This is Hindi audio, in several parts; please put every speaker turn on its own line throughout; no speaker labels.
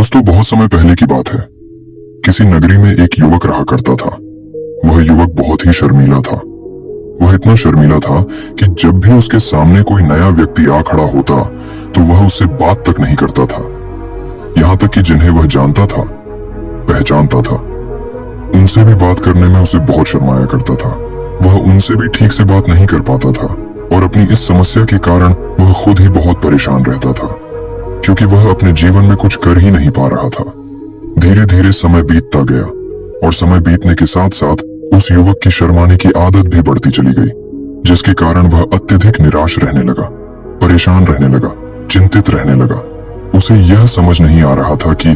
दोस्तों, बहुत समय पहले की बात है। किसी नगरी में एक युवक रहा करता था। वह युवक बहुत ही शर्मीला था। वह इतना शर्मीला था कि जब भी उसके सामने कोई नया व्यक्ति आ खड़ा होता तो वह उससे बात तक नहीं करता था। यहाँ तक कि जिन्हें वह जानता था, पहचानता था, उनसे भी बात करने में उसे बहुत शर्माया करता था। वह उनसे भी ठीक से बात नहीं कर पाता था और अपनी इस समस्या के कारण वह खुद ही बहुत परेशान रहता था, क्योंकि वह अपने जीवन में कुछ कर ही नहीं पा रहा था। धीरे धीरे समय बीतता गया और समय बीतने के साथ साथ उस युवक की शर्माने की आदत भी बढ़ती चली गई, जिसके कारण वह अत्यधिक निराश रहने लगा, परेशान रहने लगा, चिंतित रहने लगा। उसे यह समझ नहीं आ रहा था कि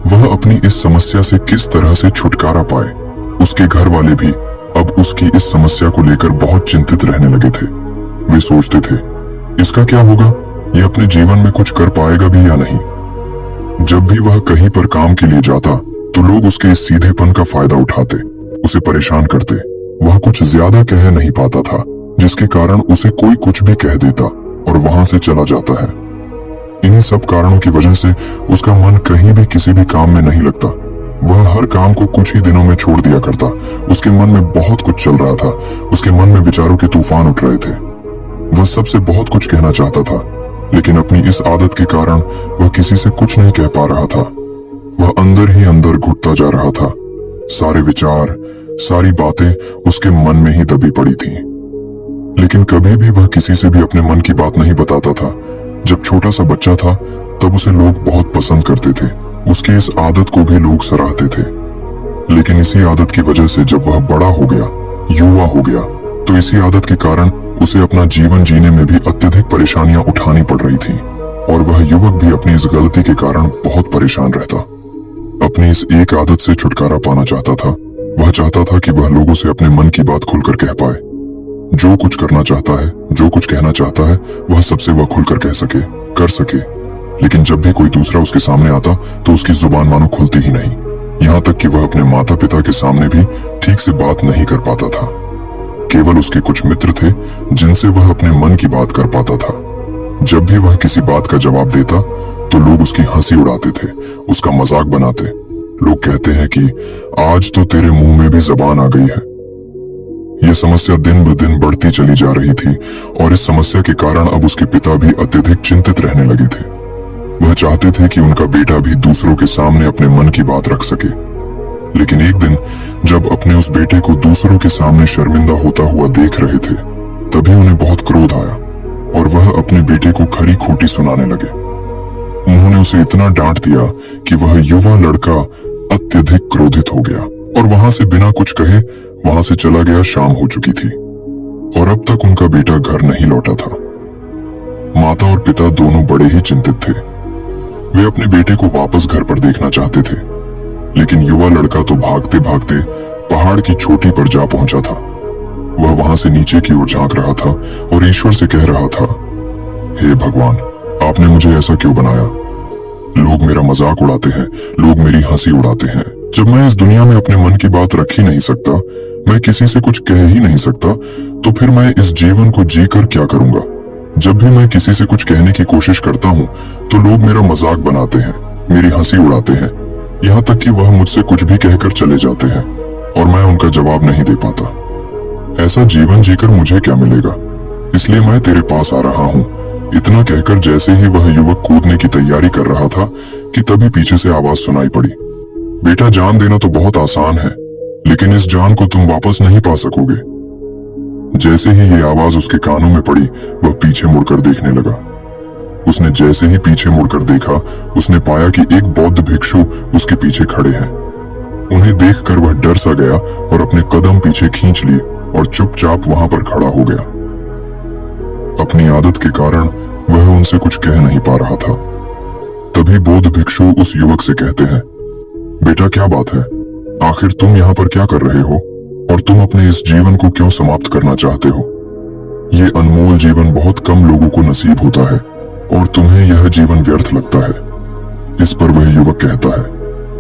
वह अपनी इस समस्या से किस तरह से छुटकारा पाए। उसके घर वाले भी अब उसकी इस समस्या को लेकर बहुत चिंतित रहने लगे थे। वे सोचते थे, इसका क्या होगा, ये अपने जीवन में कुछ कर पाएगा भी या नहीं। जब भी वह कहीं पर काम के लिए जाता तो लोग उसके इस सीधेपन का फायदा उठाते, उसे परेशान करते। वह कुछ ज्यादा कह नहीं पाता था, जिसके कारण उसे कोई कुछ भी कह देता और वहां से चला जाता है। इन्हीं सब कारणों की वजह से उसका मन कहीं भी किसी भी काम में नहीं लगता। वह हर काम को कुछ ही दिनों में छोड़ दिया करता। उसके मन में बहुत कुछ चल रहा था। उसके मन में विचारों के तूफान उठ रहे थे। वह सबसे बहुत कुछ कहना चाहता था, लेकिन अपनी इस आदत के कारण वह किसी से कुछ नहीं कह पा रहा था। वह अंदर ही अंदर घुटता जा रहा था। सारे विचार, सारी बातें उसके मन में ही दबी पड़ी थीं। लेकिन कभी भी वह किसी से भी अपने मन की बात नहीं बताता था। जब छोटा सा बच्चा था तब उसे लोग बहुत पसंद करते थे। उसकी इस आदत को भी लोग सराहते थे। लेकिन इसी आदत की वजह से जब वह बड़ा हो गया, युवा हो गया, तो इसी आदत के कारण उसे अपना जीवन जीने में भी अत्यधिक परेशानियां उठानी पड़ रही थीं और वह युवक भी अपनी इस गलती के कारण बहुत परेशान रहता। अपनी इस एक आदत से छुटकारा पाना चाहता था। वह चाहता था कि वह लोगों से अपने मन की बात खुलकर कह पाए। जो कुछ करना चाहता है, जो कुछ कहना चाहता है, वह सबसे वह खुलकर कह सके, कर सके। लेकिन जब भी कोई दूसरा उसके सामने आता तो उसकी जुबान मानो खुलती ही नहीं। यहाँ तक कि वह अपने माता पिता के सामने भी ठीक से बात नहीं कर पाता था। केवल उसके कुछ मित्र थे जिनसे वह अपने मन की बात कर पाता था। जब भी वह किसी बात का जवाब देता तो लोग उसकी हंसी उड़ाते थे, उसका मजाक बनाते। लोग कहते हैं कि आज तो तेरे मुंह में भी जबान आ गई है। यह समस्या दिन ब दिन बढ़ती चली जा रही थी और इस समस्या के कारण अब उसके पिता भी अत्यधिक चिंतित रहने लगे थे। वह चाहते थे कि उनका बेटा भी दूसरों के सामने अपने मन की बात रख सके। लेकिन एक दिन जब अपने उस बेटे को दूसरों के सामने शर्मिंदा होता हुआ देख रहे थे, तभी उन्हें बहुत क्रोध आया और वह अपने बेटे को खरी खोटी सुनाने लगे। उन्होंने उसे इतना डांट दिया कि वह युवा लड़का अत्यधिक क्रोधित हो गया और वहां से बिना कुछ कहे वहां से चला गया। शाम हो चुकी थी और अब तक उनका बेटा घर नहीं लौटा था। माता और पिता दोनों बड़े ही चिंतित थे। वे अपने बेटे को वापस घर पर देखना चाहते थे, लेकिन युवा लड़का तो भागते भागते पहाड़ की चोटी पर जा पहुंचा था। वह वहां से नीचे की ओर झांक रहा था और ईश्वर से कह रहा था, हे भगवान, आपने मुझे ऐसा क्यों बनाया? लोग मेरा मजाक उड़ाते हैं, लोग मेरी हंसी उड़ाते हैं। जब मैं इस दुनिया में अपने मन की बात रख ही नहीं सकता, मैं किसी से कुछ कह ही नहीं सकता, तो फिर मैं इस जीवन को जीकर क्या करूंगा? जब भी मैं किसी से कुछ कहने की कोशिश करता हूँ तो लोग मेरा मजाक बनाते हैं, मेरी हंसी उड़ाते हैं, यहाँ तक कि वह मुझसे कुछ भी कहकर चले जाते हैं और मैं उनका जवाब नहीं दे पाता। ऐसा जीवन जीकर मुझे क्या मिलेगा? इसलिए मैं तेरे पास आ रहा हूँ। इतना कहकर जैसे ही वह युवक कूदने की तैयारी कर रहा था कि तभी पीछे से आवाज सुनाई पड़ी, बेटा, जान देना तो बहुत आसान है, लेकिन इस जान को तुम वापस नहीं पा सकोगे। जैसे ही ये आवाज उसके कानों में पड़ी, वह पीछे मुड़कर देखने लगा। उसने जैसे ही पीछे मुड़कर देखा, उसने पाया कि एक बौद्ध भिक्षु उसके पीछे खड़े हैं। उन्हें देखकर वह डर सा गया और अपने कदम पीछे खींच लिए और चुपचाप वहां पर खड़ा हो गया। अपनी आदत के कारण वह उनसे कुछ कह नहीं पा रहा था। तभी बौद्ध भिक्षु उस युवक से कहते हैं, बेटा, क्या बात है? आखिर तुम यहाँ पर क्या कर रहे हो और तुम अपने इस जीवन को क्यों समाप्त करना चाहते हो? ये अनमोल जीवन बहुत कम लोगों को नसीब होता है और तुम्हें यह जीवन व्यर्थ लगता है। इस पर वह युवक कहता है,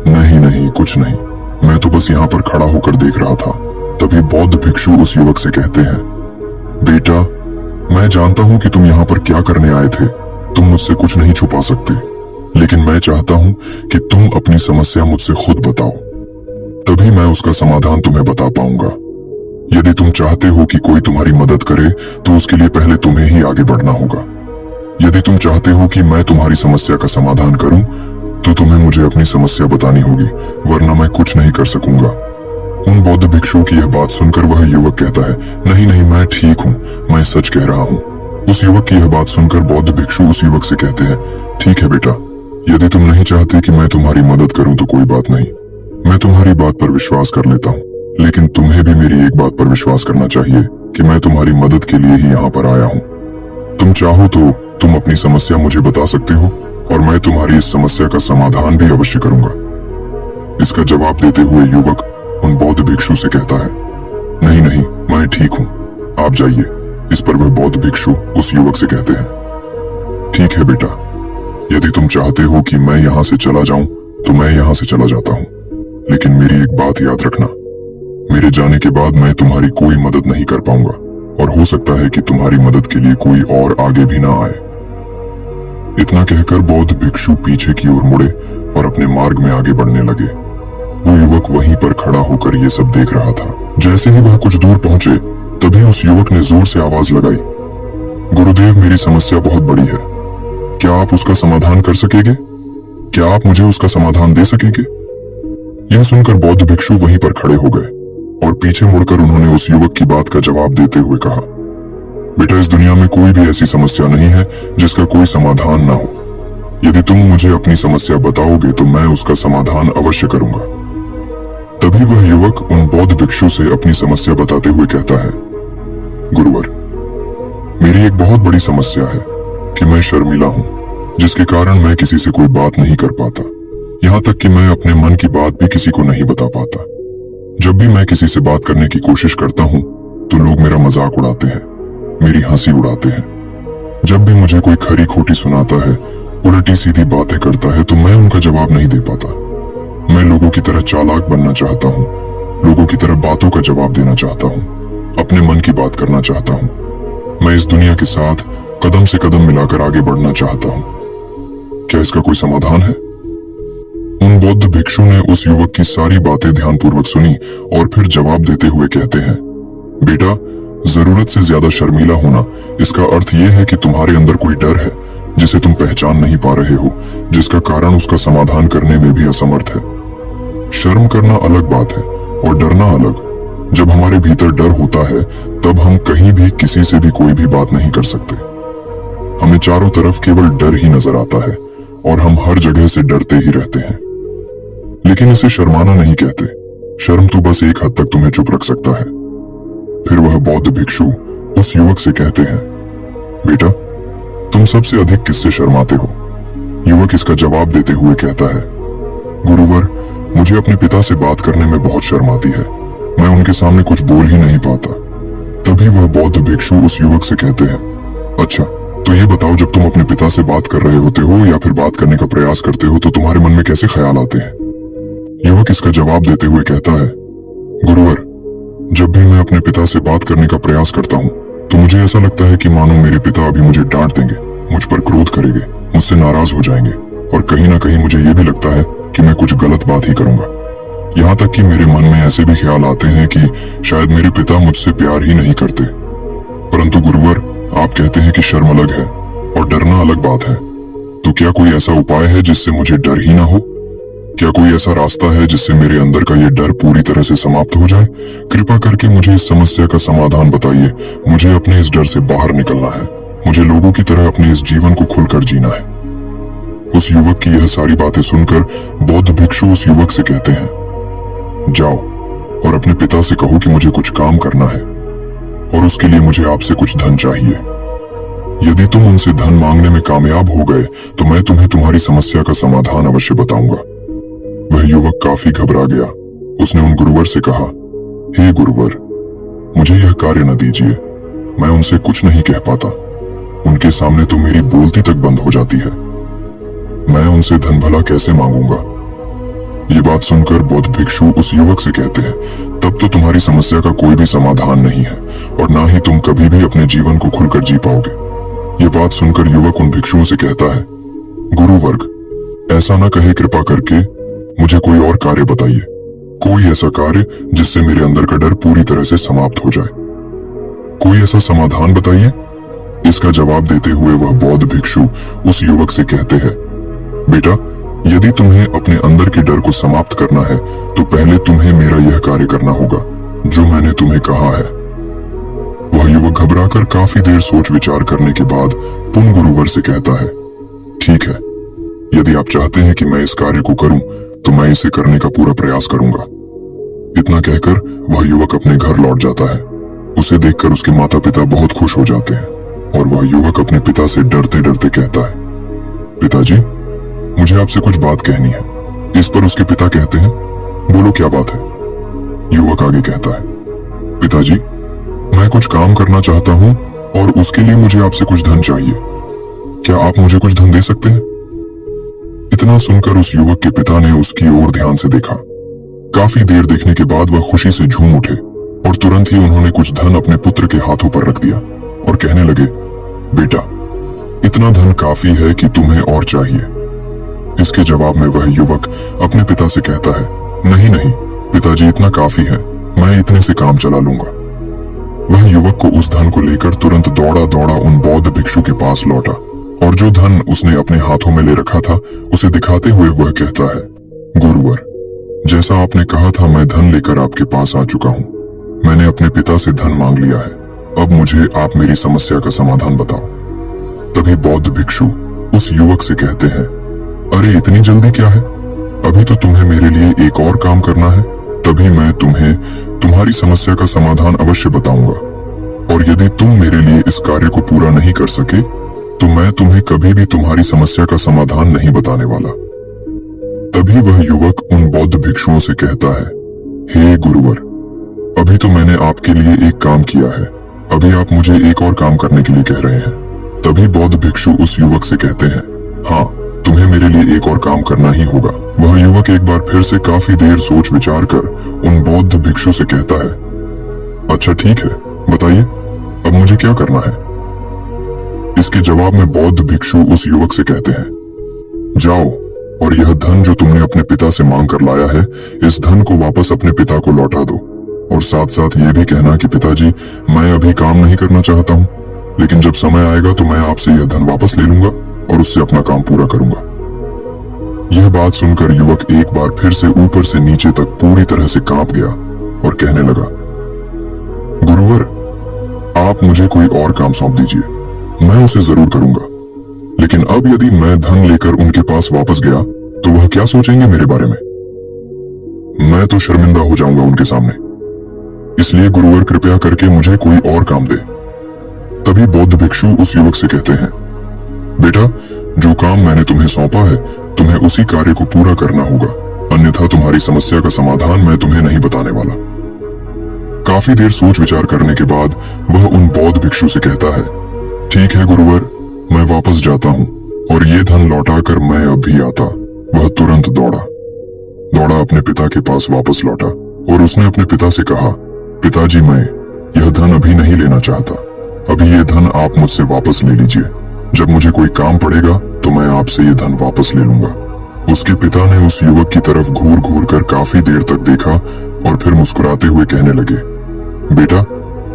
नहीं नहीं, कुछ नहीं, मैं तो बस यहाँ पर खड़ा होकर देख रहा था। तभी बौद्ध भिक्षु उस युवक से कहते हैं, बेटा, मैं जानता हूँ कि तुम यहाँ पर क्या करने आए थे। तुम मुझसे कुछ नहीं छुपा सकते। लेकिन मैं चाहता हूं कि तुम अपनी समस्या मुझसे खुद बताओ, तभी मैं उसका समाधान तुम्हें बता पाऊंगा। यदि तुम चाहते हो कि कोई तुम्हारी मदद करे तो उसके लिए पहले तुम्हें ही आगे बढ़ना होगा। यदि तुम चाहते हो कि मैं तुम्हारी समस्या का समाधान करूं तो तुम्हें मुझे अपनी समस्या बतानी होगी, वरना मैं कुछ नहीं कर सकूंगा। उन बौद्ध भिक्षु की यह बात सुनकर वह युवक कहता है, नहीं नहीं, मैं ठीक हूँ, मैं सच कह रहा हूँ। उस युवक की यह बात सुनकर बौद्ध भिक्षु उस युवक से कहते हैं, ठीक है बेटा, यदि तुम नहीं चाहते कि मैं तुम्हारी मदद करूं तो कोई बात नहीं, मैं तुम्हारी बात पर विश्वास कर लेता हूँ। लेकिन तुम्हें भी मेरी एक बात पर विश्वास करना चाहिए कि मैं तुम्हारी मदद के लिए ही यहाँ पर आया हूँ। तुम चाहो तो तुम अपनी समस्या मुझे बता सकते हो और मैं तुम्हारी इस समस्या का समाधान भी अवश्य करूंगा। इसका जवाब देते हुए युवक उन बौद्ध भिक्षु से कहता है, नहीं नहीं, मैं ठीक हूँ, आप जाइए। इस पर वह बौद्ध भिक्षु उस युवक से कहते हैं, ठीक है बेटा, यदि तुम चाहते हो कि मैं यहाँ से चला जाऊं तो मैं यहाँ से चला जाता हूँ, लेकिन मेरी एक बात याद रखना, मेरे जाने के बाद मैं तुम्हारी कोई मदद नहीं कर पाऊंगा और हो सकता है कि तुम्हारी मदद के लिए कोई और आगे भी ना आए। इतना कहकर बौद्ध भिक्षु पीछे की ओर मुड़े और अपने मार्ग में आगे बढ़ने लगे। वो युवक वहीं पर खड़ा होकर ये सब देख रहा था। जैसे ही वह कुछ दूर पहुंचे तभी उस युवक ने जोर से आवाज लगाई, गुरुदेव, मेरी समस्या बहुत बड़ी है, क्या आप उसका समाधान कर सकेंगे? क्या आप मुझे उसका समाधान दे सकेंगे? यह सुनकर बौद्ध भिक्षु वहीं पर खड़े हो गए और पीछे मुड़कर उन्होंने उस युवक की बात का जवाब देते हुए कहा, बेटा, इस दुनिया में कोई भी ऐसी समस्या नहीं है जिसका कोई समाधान ना हो। यदि तुम मुझे अपनी समस्या बताओगे तो मैं उसका समाधान अवश्य करूंगा। तभी वह युवक उन बौद्ध भिक्षु से अपनी समस्या बताते हुए कहता है, गुरुवर, मेरी एक बहुत बड़ी समस्या है कि मैं शर्मीला हूं, जिसके कारण मैं किसी से कोई बात नहीं कर पाता। यहाँ तक कि मैं अपने मन की बात भी किसी को नहीं बता पाता। जब भी मैं किसी से बात करने की कोशिश करता हूँ तो लोग मेरा मजाक उड़ाते हैं, मेरी हंसी उड़ाते हैं। जब भी मुझे कोई खरी खोटी सुनाता है, उल्टी सीधी बातें करता है तो मैं उनका जवाब नहीं दे पाता। मैं लोगों की तरह चालाक बनना चाहता हूँ, लोगों की तरह बातों का जवाब देना चाहता हूँ, अपने मन की बात करना चाहता हूँ। मैं इस दुनिया के साथ कदम से कदम मिलाकर आगे बढ़ना चाहता हूँ। क्या इसका कोई समाधान है? उन बौद्ध भिक्षु ने उस युवक की सारी बातें ध्यानपूर्वक सुनी और फिर जवाब देते हुए कहते हैं, बेटा, जरूरत से ज्यादा शर्मीला होना, इसका अर्थ यह है कि तुम्हारे अंदर कोई डर है जिसे तुम पहचान नहीं पा रहे हो, जिसका कारण उसका समाधान करने में भी असमर्थ है। शर्म करना अलग बात है और डरना अलग। जब हमारे भीतर डर होता है तब हम कहीं भी किसी से भी कोई भी बात नहीं कर सकते। हमें चारों तरफ केवल डर ही नजर आता है और हम हर जगह से डरते ही रहते हैं। लेकिन इसे शर्माना नहीं कहते। शर्म तो बस एक हद तक तुम्हें चुप रख सकता है। फिर वह बौद्ध भिक्षु उस युवक से कहते हैं, बेटा, तुम सबसे अधिक किससे शर्माते हो? युवक इसका जवाब देते हुए कहता है, गुरुवर, मुझे अपने पिता से बात करने में बहुत शर्म आती है। मैं उनके सामने कुछ बोल ही नहीं पाता। तभी वह बौद्ध भिक्षु उस युवक से कहते हैं, अच्छा, तो ये बताओ, जब तुम अपने पिता से बात कर रहे होते हो या फिर बात करने का प्रयास करते हो तो तुम्हारे मन में कैसे ख्याल आते हैं? युवक इसका जवाब देते हुए कहता है, गुरुवर, जब भी मैं अपने पिता से बात करने का प्रयास करता हूँ तो मुझे ऐसा लगता है कि मानो मेरे पिता अभी मुझे डांट देंगे, मुझ पर क्रोध करेंगे, मुझसे नाराज हो जाएंगे और कहीं ना कहीं मुझे ये भी लगता है कि मैं कुछ गलत बात ही करूंगा। यहाँ तक कि मेरे मन में ऐसे भी ख्याल आते हैं कि शायद मेरे पिता मुझसे प्यार ही नहीं करते। परंतु गुरुवर, आप कहते हैं कि शर्म अलग है और डरना अलग बात है, तो क्या कोई ऐसा उपाय है जिससे मुझे डर ही ना हो? क्या कोई ऐसा रास्ता है जिससे मेरे अंदर का ये डर पूरी तरह से समाप्त हो जाए? कृपा करके मुझे इस समस्या का समाधान बताइए। मुझे अपने इस डर से बाहर निकलना है। मुझे लोगों की तरह अपने इस जीवन को खुलकर जीना है। उस युवक की यह सारी बातें सुनकर बौद्ध भिक्षु उस युवक से कहते हैं, जाओ और अपने पिता से कहो कि मुझे कुछ काम करना है और उसके लिए मुझे आपसे कुछ धन चाहिए। यदि तुम उनसे धन मांगने में कामयाब हो गए तो मैं तुम्हें तुम्हारी समस्या का समाधान अवश्य बताऊंगा। वह युवक काफी घबरा गया। उसने उन गुरुवर से कहा, हे गुरुवर, मुझे यह कार्य न दीजिए। मैं उनसे कुछ नहीं कह पाता। उनके सामने तो मेरी बोलती तक बंद हो जाती है। मैं उनसे धन भला कैसे मांगूंगा? ये बात सुनकर बौद्ध भिक्षु उस युवक से कहते हैं, तब तो तुम्हारी समस्या का कोई भी समाधान नहीं है और ना ही तुम कभी भी अपने जीवन को खुलकर जी पाओगे। ये बात सुनकर युवक उन भिक्षुओं से कहता है, गुरुवर्ग, ऐसा ना कहे कृपा करके, मुझे कोई और कार्य बताइए, कोई ऐसा कार्य जिससे मेरे अंदर का डर पूरी तरह से समाप्त हो जाए। कोई ऐसा समाधान बताइए। इसका जवाब देते हुए वह बौद्ध भिक्षु उस युवक से कहते हैं, बेटा, यदि तुम्हें अपने अंदर के डर को समाप्त करना है तो पहले तुम्हें मेरा यह कार्य करना होगा जो मैंने तुम्हें कहा है। वह युवक घबराकर काफी देर सोच विचार करने के बाद पुन गुरुवर से कहता है, ठीक है, यदि आप चाहते हैं कि मैं इस कार्य को करूं तो मैं इसे करने का पूरा प्रयास करूंगा। इतना कहकर वह युवक अपने घर लौट जाता है। उसे देखकर उसके माता पिता बहुत खुश हो जाते हैं और वह युवक अपने पिता से डरते डरते कहता है, पिताजी, मुझे आपसे कुछ बात कहनी है। इस पर उसके पिता कहते हैं, बोलो क्या बात है। युवक आगे कहता है, पिताजी, मैं कुछ काम करना चाहता हूं और उसके लिए मुझे आपसे कुछ धन चाहिए। क्या आप मुझे कुछ धन दे सकते हैं? इतना सुनकर उस युवक के पिता ने उसकी ओर ध्यान से देखा। काफी देर देखने के बाद वह खुशी से झूम उठे और तुरंत ही उन्होंने कुछ धन अपने पुत्र के हाथों पर रख दिया और कहने लगे, बेटा, इतना धन काफी है कि तुम्हें और चाहिए। इसके जवाब में वह युवक अपने पिता से कहता है, नहीं नहीं पिताजी, इतना काफी है, मैं इतने से काम चला लूंगा। वह युवक को उस धन को लेकर तुरंत दौड़ा दौड़ा उन बौद्ध भिक्षु के पास लौटा और जो धन उसने अपने हाथों में ले रखा था उसे दिखाते हुए वह कहता है, गुरुवर, जैसा आपने कहा था मैं धन लेकर आपके पास आ चुका हूँ। मैंने अपने पिता से धन मांग लिया है, अब मुझे आप मेरी समस्या का समाधान बताओ। तभी बौद्ध भिक्षु उस युवक से कहते हैं, अरे इतनी जल्दी क्या है, अभी तो तुम्हें मेरे लिए एक और काम करना है, तभी मैं तुम्हें तुम्हारी समस्या का समाधान अवश्य बताऊंगा। और यदि तुम मेरे लिए इस कार्य को पूरा नहीं कर सके तो मैं तुम्हें कभी भी तुम्हारी समस्या का समाधान नहीं बताने वाला। तभी वह युवक उन बौद्ध भिक्षुओं से कहता है, हे गुरुवर, अभी तो मैंने आपके लिए एक काम किया है, अभी आप मुझे एक और काम करने के लिए कह रहे हैं। तभी बौद्ध भिक्षु उस युवक से कहते हैं, हाँ, तुम्हें मेरे लिए एक और काम करना ही होगा। वह युवक एक बार फिर से काफी देर सोच विचार कर उन बौद्ध भिक्षु से कहता है, अच्छा ठीक है, बताइए अब मुझे क्या करना है। इसके जवाब में बौद्ध भिक्षु उस युवक से कहते हैं, जाओ और यह धन जो तुमने अपने पिता से मांग कर लाया है, इस धन को वापस अपने पिता को लौटा दो और साथ साथ ये भी कहना कि पिताजी, मैं अभी काम नहीं करना चाहता हूँ, लेकिन जब समय आएगा तो मैं आपसे यह धन वापस ले लूंगा और उससे अपना काम पूरा करूंगा। यह बात सुनकर युवक एक बार फिर से ऊपर से नीचे तक पूरी तरह से कांप गया और कहने लगा, गुरुवर, आप मुझे कोई और काम सौंप दीजिए, मैं उसे जरूर करूंगा, लेकिन अब यदि मैं धन लेकर उनके पास वापस गया तो वह क्या सोचेंगे मेरे बारे में? मैं तो शर्मिंदा हो जाऊंगा उनके सामने, इसलिए गुरुवर कृपया करके मुझे कोई और काम दे। तभी बौद्ध भिक्षु उस युवक से कहते हैं, बेटा, जो काम मैंने तुम्हें सौंपा है तुम्हें उसी कार्य को पूरा करना होगा, अन्यथा तुम्हारी समस्या का समाधान मैं तुम्हें नहीं बताने वाला। काफी देर सोच विचार करने के बाद वह उन बौद्ध भिक्षु से कहता है, ठीक है गुरुवर, मैं वापस जाता हूँ और ये धन लौटाकर मैं अब भी आता। वह तुरंत दौड़ा अपने पिता के पास वापस लौटा और उसने अपने पिता से कहा, पिताजी, मैं यह धन अभी नहीं लेना चाहता, अभी ये धन आप मुझसे वापस ले लीजिए, जब मुझे कोई काम पड़ेगा तो मैं आपसे ये धन वापस ले लूंगा। उसके पिता ने उस युवक की तरफ घूर घूर कर काफी देर तक देखा और फिर मुस्कुराते हुए कहने लगे, बेटा,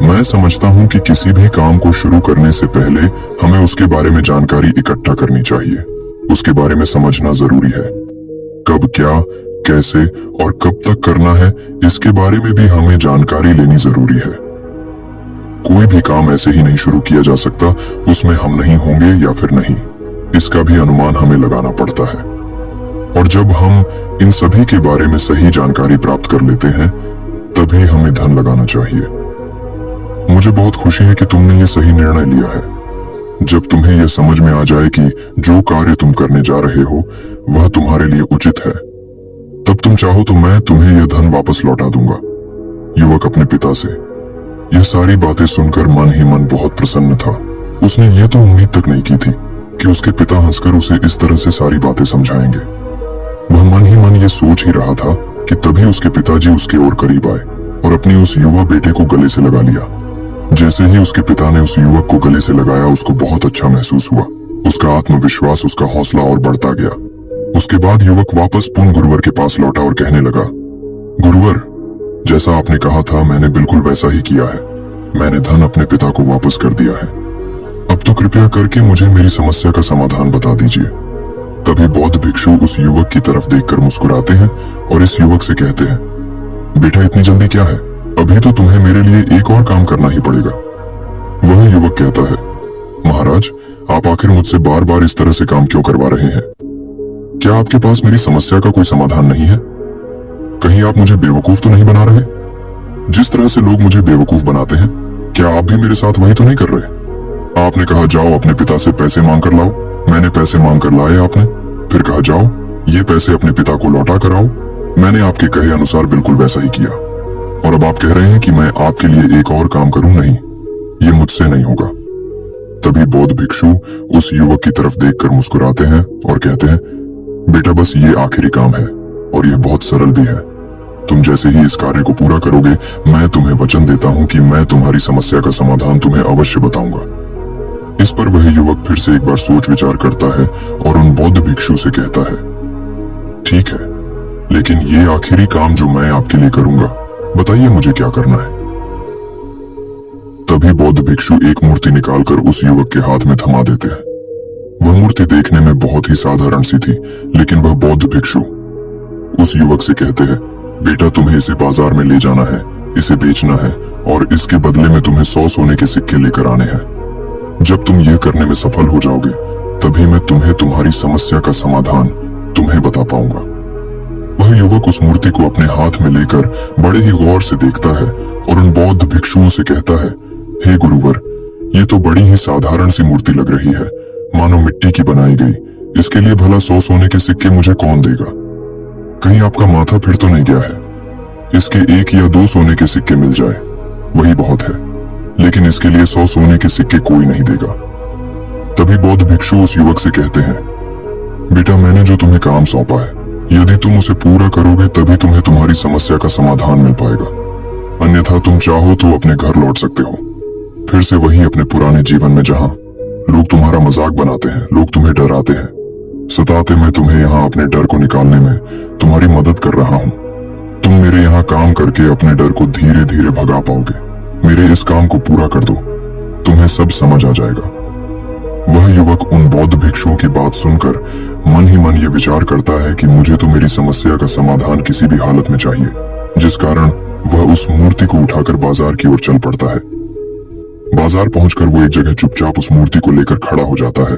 मैं समझता हूँ कि किसी भी काम को शुरू करने से पहले हमें उसके बारे में जानकारी इकट्ठा करनी चाहिए, उसके बारे में समझना जरूरी है। कब, क्या, कैसे और कब तक करना है, इसके बारे में भी हमें जानकारी लेनी जरूरी है। कोई भी काम ऐसे ही नहीं शुरू किया जा सकता, उसमें हम नहीं होंगे या फिर नहीं, इसका भी अनुमान हमें लगाना पड़ता है। और जब हम इन सभी के बारे में सही जानकारी प्राप्त कर लेते हैं तभी हमें धन लगाना चाहिए। मुझे बहुत खुशी है कि तुमने ये सही निर्णय लिया है। जब तुम्हें यह समझ में आ जाए कि जो कार्य तुम करने जा रहे हो वह तुम्हारे लिए उचित है, तब तुम चाहो तो मैं तुम्हें यह धन वापस लौटा दूंगा। युवक अपने पिता से यह सारी बातें सुनकर मन ही मन बहुत प्रसन्न था। उसने यह तो उम्मीद तक नहीं की थी कि उसके पिता हंसकर उसे इस तरह से सारी बातें समझाएंगे। वह मन ही मन ये सोच ही रहा था कि तभी उसके पिताजी उसके ओर करीब आए और अपनी उस युवा बेटे को गले से लगा लिया। जैसे ही उसके पिता ने उस युवक को गले से लगाया उसको बहुत अच्छा महसूस हुआ। उसका आत्मविश्वास, उसका हौसला और बढ़ता गया। उसके बाद युवक वापस पुन गुरुवर के पास लौटा और कहने लगा, गुरुवर, जैसा आपने कहा था मैंने बिल्कुल वैसा ही किया है। मैंने धन अपने पिता को वापस कर दिया है। अब तो कृपया करके मुझे मेरी समस्या का समाधान बता दीजिए। तभी बौद्ध भिक्षु उस युवक की तरफ देखकर मुस्कुराते हैं और इस युवक से कहते हैं, बेटा इतनी जल्दी क्या है, अभी तो तुम्हें मेरे लिए एक और काम करना ही पड़ेगा। वह युवक कहता है, महाराज आप आखिर मुझसे बार बार इस तरह से काम क्यों करवा रहे हैं? क्या आपके पास मेरी समस्या का कोई समाधान नहीं है? कहीं आप मुझे बेवकूफ तो नहीं बना रहे? जिस तरह से लोग मुझे बेवकूफ बनाते हैं, क्या आप भी मेरे साथ वही तो नहीं कर रहे? आपने कहा जाओ अपने पिता से पैसे मांग कर लाओ, मैंने पैसे मांग कर लाए आपने, फिर कहा जाओ ये पैसे अपने पिता को लौटा कर आओ। मैंने आपके कहे अनुसार बिल्कुल वैसा ही किया, और अब आप कह रहे हैं कि मैं आपके लिए एक और काम करूं? नहीं, ये मुझसे नहीं होगा। तभी बौद्ध भिक्षु उस युवक की तरफ देखकर मुस्कुराते हैं और कहते हैं, बेटा बस ये आखिरी काम है और यह बहुत सरल भी है। तुम जैसे ही इस कार्य को पूरा करोगे, मैं तुम्हें वचन देता हूं कि मैं तुम्हारी समस्या का समाधान तुम्हें अवश्य बताऊंगा। इस पर वह युवक फिर से एक बार सोच विचार करता है और उन बौद्ध भिक्षु से कहता है, ठीक है, लेकिन ये आखिरी काम जो मैं आपके लिए करूंगा, बताइए मुझे क्या करना है? तभी बौद्ध भिक्षु एक मूर्ति निकालकर उस युवक के हाथ में थमा देते हैं। वह मूर्ति देखने में बहुत ही साधारण सी थी, लेकिन वह बौद्ध भिक्षु उस युवक से कहते हैं, बेटा तुम्हें इसे बाजार में ले जाना है, इसे बेचना है और इसके बदले में तुम्हें 100 सोने के सिक्के लेकर आने हैं। जब तुम यह करने में सफल हो जाओगे, तभी मैं तुम्हें तुम्हारी समस्या का समाधान तुम्हें बता पाऊंगा। वह युवक उस मूर्ति को अपने हाथ में लेकर बड़े ही गौर से देखता है और उन बौद्ध भिक्षुओं से कहता है, हे गुरुवर, ये तो बड़ी ही साधारण सी मूर्ति लग रही है, मानो मिट्टी की बनाई गई। इसके लिए भला 100 सोने के सिक्के मुझे कौन देगा? कहीं आपका माथा फिर तो नहीं गया है? इसके 1 या 2 सोने के सिक्के मिल जाए वही बहुत है, लेकिन इसके लिए 100 सोने के सिक्के कोई नहीं देगा। तभी बौद्ध भिक्षु उस युवक से कहते हैं, बेटा मैंने जो तुम्हें काम सौंपा है, यदि तुम उसे पूरा करोगे तभी तुम्हें तुम्हारी समस्या का समाधान मिल पाएगा, अन्यथा तुम चाहो तो अपने घर लौट सकते हो, फिर से वही अपने पुराने जीवन में जहां लोग तुम्हारा मजाक बनाते हैं, लोग तुम्हें डराते हैं, सताते। मैं तुम्हें यहाँ अपने डर को निकालने में तुम्हारी मदद कर रहा हूँ। तुम मेरे यहाँ काम करके अपने डर को धीरे धीरे भगा पाओगे। मेरे इस काम को पूरा कर दो, तुम्हें सब समझ आ जाएगा। वह युवक उन बौद्ध भिक्षुओं की बात सुनकर मन ही मन ये विचार करता है कि मुझे तो मेरी समस्या का समाधान किसी भी हालत में चाहिए, जिस कारण वह उस मूर्ति को उठाकर बाजार की ओर चल पड़ता है। बाजार पहुंचकर वो एक जगह चुपचाप उस मूर्ति को लेकर खड़ा हो जाता है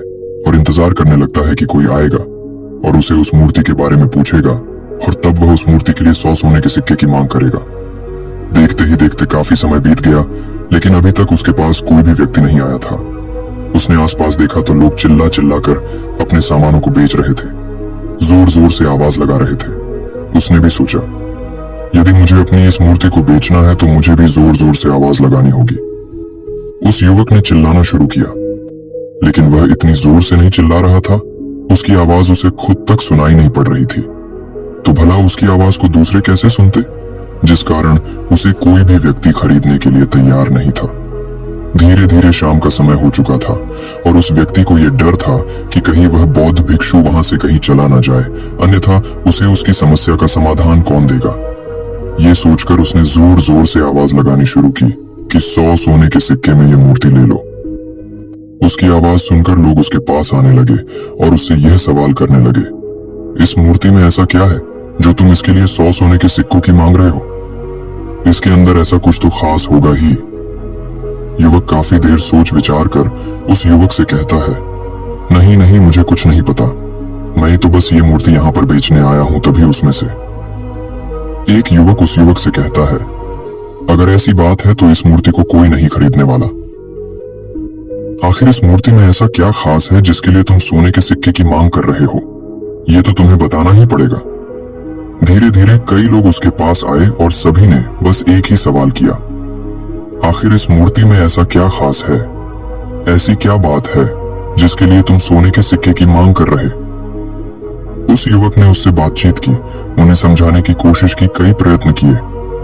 और इंतजार करने लगता है कि कोई आएगा और उसे उस मूर्ति के बारे में पूछेगा, और तब वह उस मूर्ति के लिए 100 सोने के सिक्के की मांग करेगा। देखते ही देखते काफी समय बीत गया, लेकिन अभी तक उसके पास कोई भी व्यक्ति नहीं आया था। उसने आसपास देखा तो लोग चिल्ला चिल्ला कर अपने सामानों को बेच रहे थे, जोर जोर से आवाज लगा रहे थे। उसने भी सोचा, यदि मुझे अपनी इस मूर्ति को बेचना है तो मुझे भी जोर जोर से आवाज लगानी होगी। उस युवक ने चिल्लाना शुरू किया, लेकिन वह इतनी जोर से नहीं चिल्ला रहा था, उसकी आवाज उसे खुद तक सुनाई नहीं पड़ रही थी। तो भला उसकी आवाज को दूसरे कैसे सुनते, जिस कारण उसे कोई भी व्यक्ति खरीदने के लिए तैयार नहीं था। धीरे धीरे शाम का समय हो चुका था और उस व्यक्ति को यह डर था कि कहीं वह बौद्ध भिक्षु वहां से कहीं चला न जाए, अन्यथा उसे उसकी समस्या का समाधान कौन देगा। ये सोचकर उसने जोर जोर से आवाज लगानी शुरू की कि 100 सोने के सिक्के में यह मूर्ति ले लो। उसकी आवाज सुनकर लोग उसके पास आने लगे और उससे यह सवाल करने लगे, इस मूर्ति में ऐसा क्या है जो तुम इसके लिए 100 सोने के सिक्कों की मांग रहे हो? इसके अंदर ऐसा कुछ तो खास होगा ही। युवक काफी देर सोच विचार कर उस युवक से कहता है, नहीं नहीं, मुझे कुछ नहीं पता, मैं तो बस ये मूर्ति यहाँ पर बेचने आया हूं। तभी उसमें से एक युवक उस युवक से कहता है, अगर ऐसी बात है तो इस मूर्ति को कोई नहीं खरीदने वाला। आखिर इस मूर्ति में ऐसा क्या खास है जिसके लिए तुम सोने के सिक्के की मांग कर रहे हो? ये तो तुम्हें बताना ही पड़ेगा। धीरे धीरे कई लोग उसके पास आए और सभी ने बस एक ही सवाल किया, आखिर इस मूर्ति में ऐसा क्या खास है, ऐसी क्या बात है जिसके लिए तुम सोने के सिक्के की मांग कर रहे? उस युवक ने उससे बातचीत की, उन्हें समझाने की कोशिश की, कई प्रयत्न किए,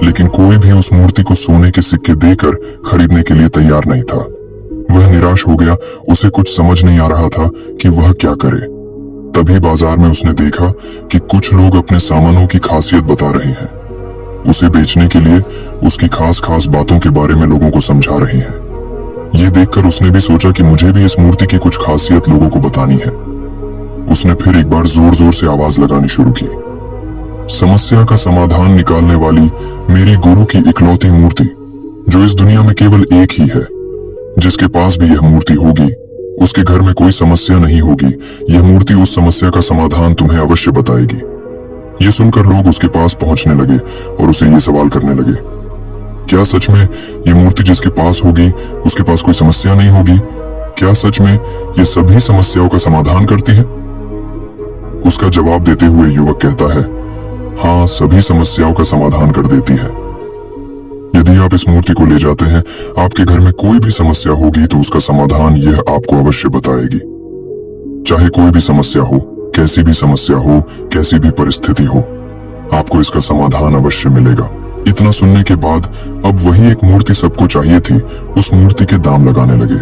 लेकिन कोई भी उस मूर्ति को सोने के सिक्के देकर खरीदने के लिए तैयार नहीं था। वह निराश हो गया, उसे कुछ समझ नहीं आ रहा था कि वह क्या करे। तभी बाजार में उसने देखा कि कुछ लोग अपने सामानों की खासियत बता रहे हैं, उसे बेचने के लिए उसकी खास खास बातों के बारे में लोगों को समझा रहे हैं। ये देखकर उसने भी सोचा कि मुझे भी इस मूर्ति की कुछ खासियत लोगों को बतानी है। उसने फिर एक बार जोर जोर से आवाज लगानी शुरू की, समस्या का समाधान निकालने वाली मेरी गुरु की इकलौती मूर्ति, जो इस दुनिया में केवल एक ही है, जिसके पास भी यह मूर्ति होगी उसके घर में कोई समस्या नहीं होगी। यह मूर्ति उस समस्या का समाधान तुम्हें अवश्य बताएगी। ये सुनकर लोग उसके पास पहुंचने लगे और उसे ये सवाल करने लगे, क्या सच में ये मूर्ति जिसके पास होगी उसके पास कोई समस्या नहीं होगी? क्या सच में ये सभी समस्याओं का समाधान करती है? उसका जवाब देते हुए युवक कहता है, हाँ, सभी समस्याओं का समाधान कर देती है। यदि आप इस मूर्ति को ले जाते हैं, आपके घर में कोई भी समस्या होगी तो उसका समाधान यह आपको अवश्य बताएगी। चाहे कोई भी समस्या हो, कैसी भी समस्या हो, कैसी भी परिस्थिति हो, आपको इसका समाधान अवश्य मिलेगा। इतना सुनने के बाद अब वही एक मूर्ति सबको चाहिए थी, उस मूर्ति के दाम लगाने लगे।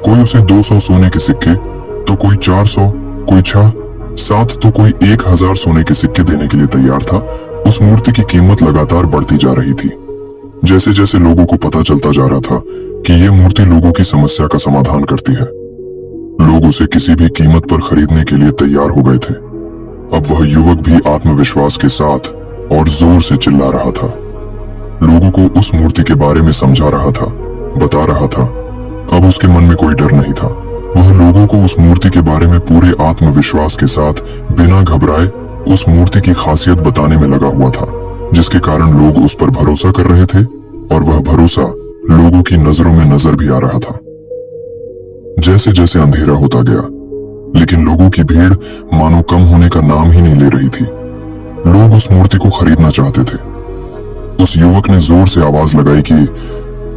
कोई उसे 200 सोने के सिक्के, तो कोई 400, कोई 6, 7, तो कोई 1000 सोने के सिक्के देने के लिए तैयार था। उस मूर्ति की कीमत लगातार बढ़ती जा रही थी। जैसे जैसे लोगों को पता चलता जा रहा था कि यह मूर्ति लोगों की समस्या का समाधान करती है, लोग उसे किसी भी कीमत पर खरीदने के लिए तैयार हो गए थे। अब वह युवक भी आत्मविश्वास के साथ और जोर से चिल्ला रहा था, लोगों को उस मूर्ति के बारे में समझा रहा था, बता रहा था। अब उसके मन में कोई डर नहीं था। वह लोगों को उस मूर्ति के बारे में पूरे आत्मविश्वास के साथ बिना घबराए उस मूर्ति की खासियत बताने में लगा हुआ था, जिसके कारण लोग उस पर भरोसा कर रहे थे और वह भरोसा लोगों की नजरों में नजर भी आ रहा था। जैसे जैसे अंधेरा होता गया, लेकिन लोगों की भीड़ मानो कम होने का नाम ही नहीं ले रही थी। लोग उस मूर्ति को खरीदना चाहते थे। उस युवक ने जोर से आवाज लगाई कि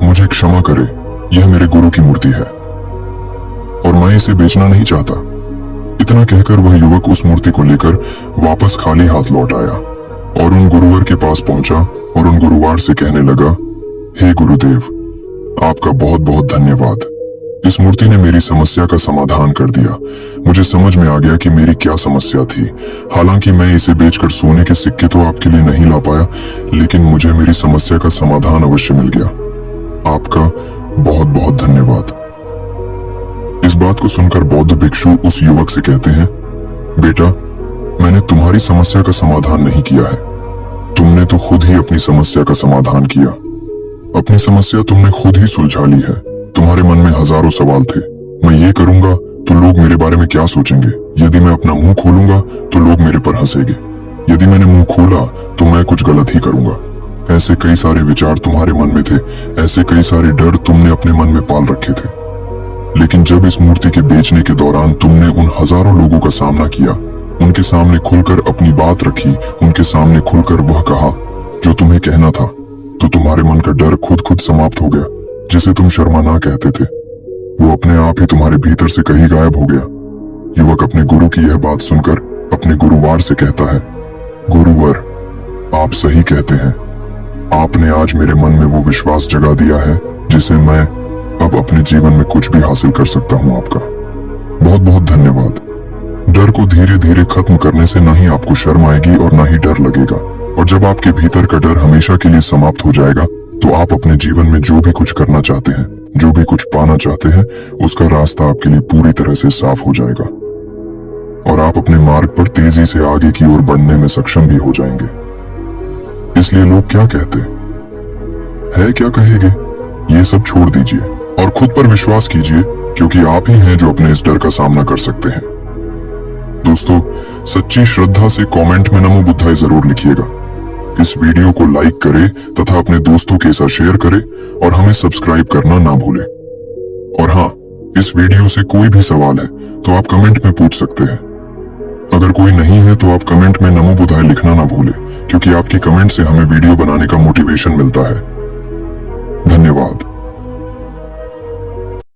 मुझे क्षमा करे, यह मेरे गुरु की मूर्ति है और मैं इसे बेचना नहीं चाहता। इतना कहकर वह युवक उस मूर्ति को लेकर वापस खाली हाथ लौट आया और उन गुरुवर के पास पहुंचा और उन गुरुवार से कहने लगा, हे गुरुदेव, आपका बहुत बहुत धन्यवाद। इस मूर्ति ने मेरी समस्या का समाधान कर दिया। मुझे समझ में आ गया कि मेरी क्या समस्या थी। हालांकि मैं इसे बेचकर सोने के सिक्के तो आपके लिए नहीं ला पाया, लेकिन मुझे मेरी समस्या का समाधान अवश्य मिल गया। आपका बहुत बहुत धन्यवाद। इस बात को सुनकर बौद्ध भिक्षु उस युवक से कहते हैं, बेटा, मैंने तुम्हारी समस्या का समाधान नहीं किया है, तुमने तो खुद ही अपनी समस्या का समाधान किया। अपनी समस्या तुमने खुद ही सुलझा ली है। तुम्हारे मन में हजारों सवाल थे, मैं ये करूंगा तो लोग मेरे बारे में क्या सोचेंगे, यदि मैं अपना मुंह खोलूंगा तो लोग मेरे पर हंसेंगे, यदि मैंने मुंह खोला तो मैं कुछ गलत ही करूंगा। ऐसे कई सारे विचार तुम्हारे मन में थे, ऐसे कई सारे डर तुमने अपने मन में पाल रखे थे। लेकिन जब इस मूर्ति के बेचने के दौरान तुमने उन हजारों लोगों का सामना किया, उनके सामने खुलकर अपनी बात रखी, उनके सामने खुलकर वह कहा जो तुम्हें कहना था, तो तुम्हारे मन का डर खुद समाप्त हो गया। जिसे तुम शर्माना कहते थे, वो अपने आप ही तुम्हारे भीतर से कहीं गायब हो गया। युवक अपने गुरु की यह बात सुनकर अपने गुरुवार से कहता है, गुरुवर, आप सही कहते हैं। आपने आज मेरे मन में वो विश्वास जगा दिया है जिसे मैं अब अपने जीवन में कुछ भी हासिल कर सकता हूँ। आपका बहुत बहुत धन्यवाद। डर को धीरे धीरे खत्म करने से ना ही आपको शर्म आएगी और ना ही डर लगेगा, और जब आपके भीतर का डर हमेशा के लिए समाप्त हो जाएगा तो आप अपने जीवन में जो भी कुछ करना चाहते हैं, जो भी कुछ पाना चाहते हैं, उसका रास्ता आपके लिए पूरी तरह से साफ हो जाएगा और आप अपने मार्ग पर तेजी से आगे की ओर बढ़ने में सक्षम भी हो जाएंगे। इसलिए लोग क्या कहते हैं, क्या कहेंगे, ये सब छोड़ दीजिए और खुद पर विश्वास कीजिए, क्योंकि आप ही हैं जो अपने इस डर का सामना कर सकते हैं। दोस्तों, सच्ची श्रद्धा से कमेंट में नमो बुद्धाय जरूर लिखिएगा। इस वीडियो को लाइक करें तथा अपने दोस्तों के साथ शेयर करें और हमें सब्सक्राइब करना ना भूलें। और हाँ, इस वीडियो से कोई भी सवाल है तो आप कमेंट में पूछ सकते हैं। अगर कोई नहीं है तो आप कमेंट में नमो बुद्धाय लिखना ना भूलें, क्योंकि आपकी कमेंट से हमें वीडियो बनाने का मोटिवेशन मिलता है।